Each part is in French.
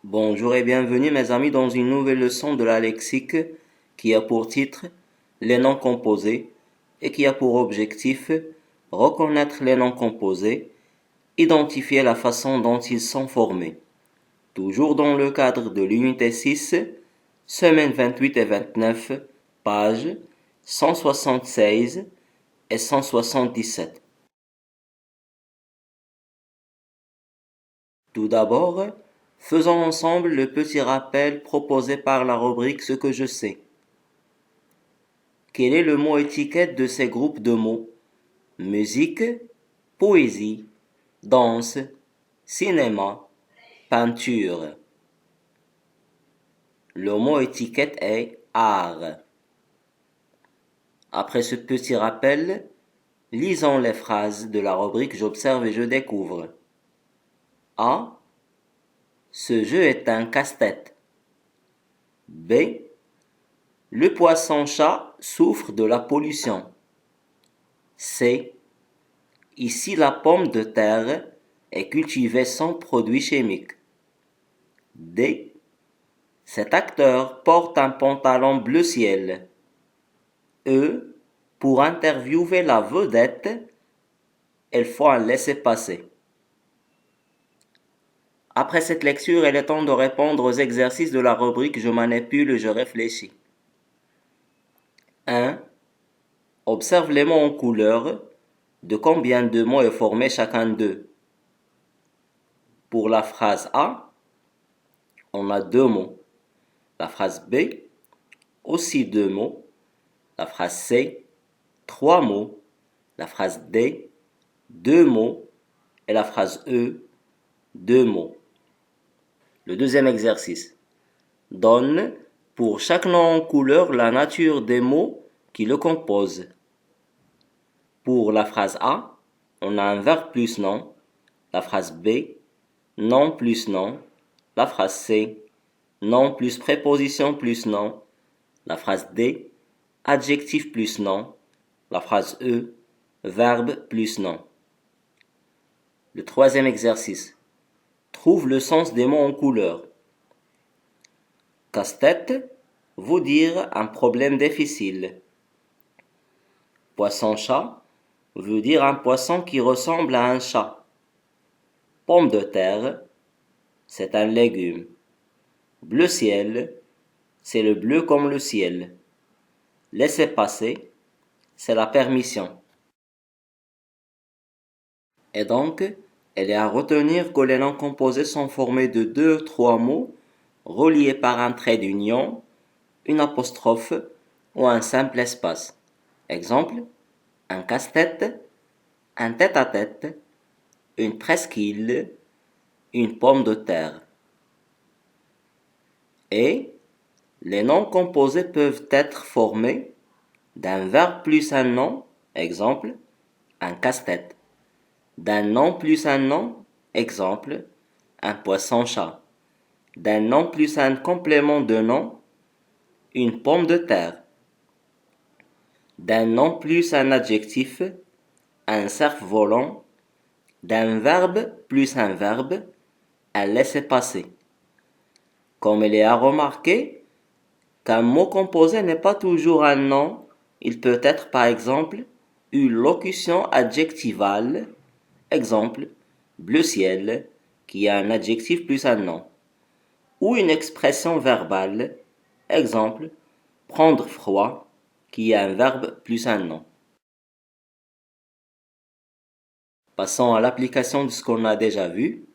Bonjour et bienvenue mes amis dans une nouvelle leçon de la lexique qui a pour titre les noms composés et qui a pour objectif reconnaître les noms composés, identifier la façon dont ils sont formés. Toujours dans le cadre de l'unité 6, semaines 28 et 29, pages 176 et 177. Tout d'abord, faisons ensemble le petit rappel proposé par la rubrique Ce que je sais. Quel est le mot étiquette de ces groupes de mots? Musique, poésie, danse, cinéma, peinture. Le mot étiquette est art. Après ce petit rappel, lisons les phrases de la rubrique J'observe et je découvre. A. Ce jeu est un casse-tête. B. Le poisson-chat souffre de la pollution. C. Ici la pomme de terre est cultivée sans produits chimiques. D. Cet acteur porte un pantalon bleu ciel. E. Pour interviewer la vedette, il faut un laisser-passer. Après cette lecture, il est temps de répondre aux exercices de la rubrique Je manipule, je réfléchis. 1. Observe les mots en couleur. De combien de mots est formé chacun d'eux? Pour la phrase A, on a 2 mots. La phrase B, aussi 2 mots. La phrase C, 3 mots. La phrase D, 2 mots. Et la phrase E, 2 mots. Le deuxième exercice. Donne pour chaque nom en couleur la nature des mots qui le composent. Pour la phrase A, on a un verbe plus nom. La phrase B, nom plus nom. La phrase C, nom plus préposition plus nom. La phrase D, adjectif plus nom. La phrase E, verbe plus nom. Le troisième exercice. Trouve le sens des mots en couleur. Casse-tête, vous dire un problème difficile. Poisson-chat veut dire un poisson qui ressemble à un chat. Pomme de terre, c'est un légume. Bleu ciel, c'est le bleu comme le ciel. Laisser passer, c'est la permission. Et donc, elle est à retenir que les noms composés sont formés de 2-3 mots reliés par un trait d'union, une apostrophe ou un simple espace. Exemple, un casse-tête, un tête-à-tête, une presqu'île, une pomme de terre. Et les noms composés peuvent être formés d'un verbe plus un nom, exemple, un casse-tête, d'un nom plus un nom, exemple, un poisson-chat, d'un nom plus un complément de nom, une pomme de terre, d'un nom plus un adjectif, un cerf-volant, d'un verbe plus un verbe, un laisser-passer. Comme il est à remarquer qu'un mot composé n'est pas toujours un nom, il peut être par exemple une locution adjectivale, exemple bleu ciel, qui a un adjectif plus un nom, ou une expression verbale, exemple prendre froid, qui a un verbe plus un nom. Passons à l'application de ce qu'on a déjà vu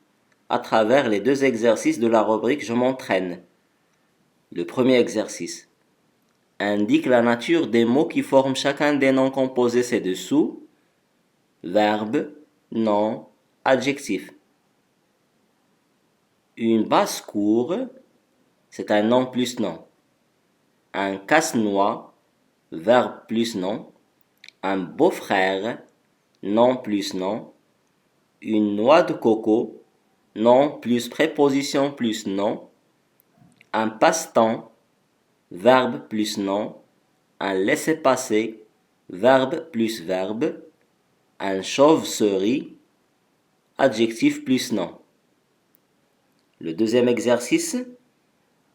à travers les 2 exercices de la rubrique Je m'entraîne. Le premier exercice. Indique la nature des mots qui forment chacun des noms composés ci-dessous. Verbe, nom, adjectif. Une basse-cour, c'est un nom plus nom. Un casse-noix, verbe plus nom. Un beau-frère, nom plus nom. Une noix de coco, nom plus préposition plus nom. Un passe-temps, verbe plus nom. Un laisser-passer, verbe plus verbe. Un chauve-souris, adjectif plus nom. Le deuxième exercice,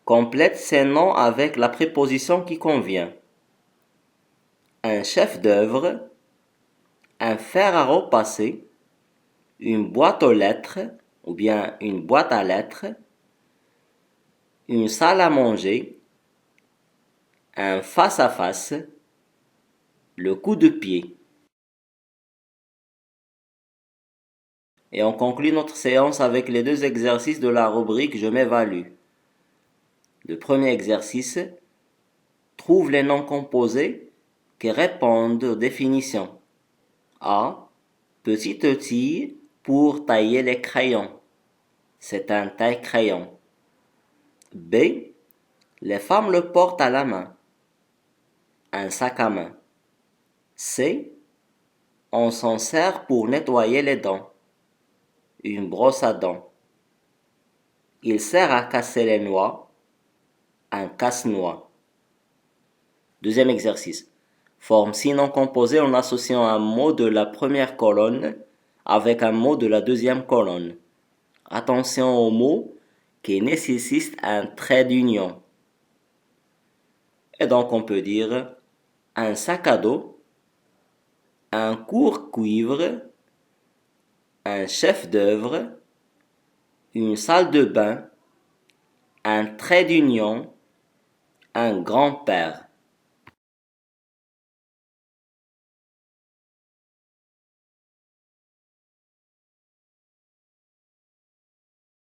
complète ces noms avec la préposition qui convient. Un chef d'œuvre, un fer à repasser, une boîte aux lettres ou bien une boîte à lettres, une salle à manger, un face-à-face, le coup de pied. Et on conclut notre séance avec les deux exercices de la rubrique Je m'évalue. Le premier exercice, trouve les noms composés qui répondent aux définitions. A. Petite outil pour tailler les crayons. C'est un taille-crayon. B. Les femmes le portent à la main. Un sac à main. C. On s'en sert pour nettoyer les dents. Une brosse à dents. Il sert à casser les noix. Un casse-noix. Deuxième exercice. Forme 6 noms composés en associant un mot de la première colonne avec un mot de la deuxième colonne. Attention aux mots qui nécessitent un trait d'union. Et donc on peut dire un sac à dos, un court-cuivre, un chef d'œuvre, une salle de bain, un trait d'union, un grand-père.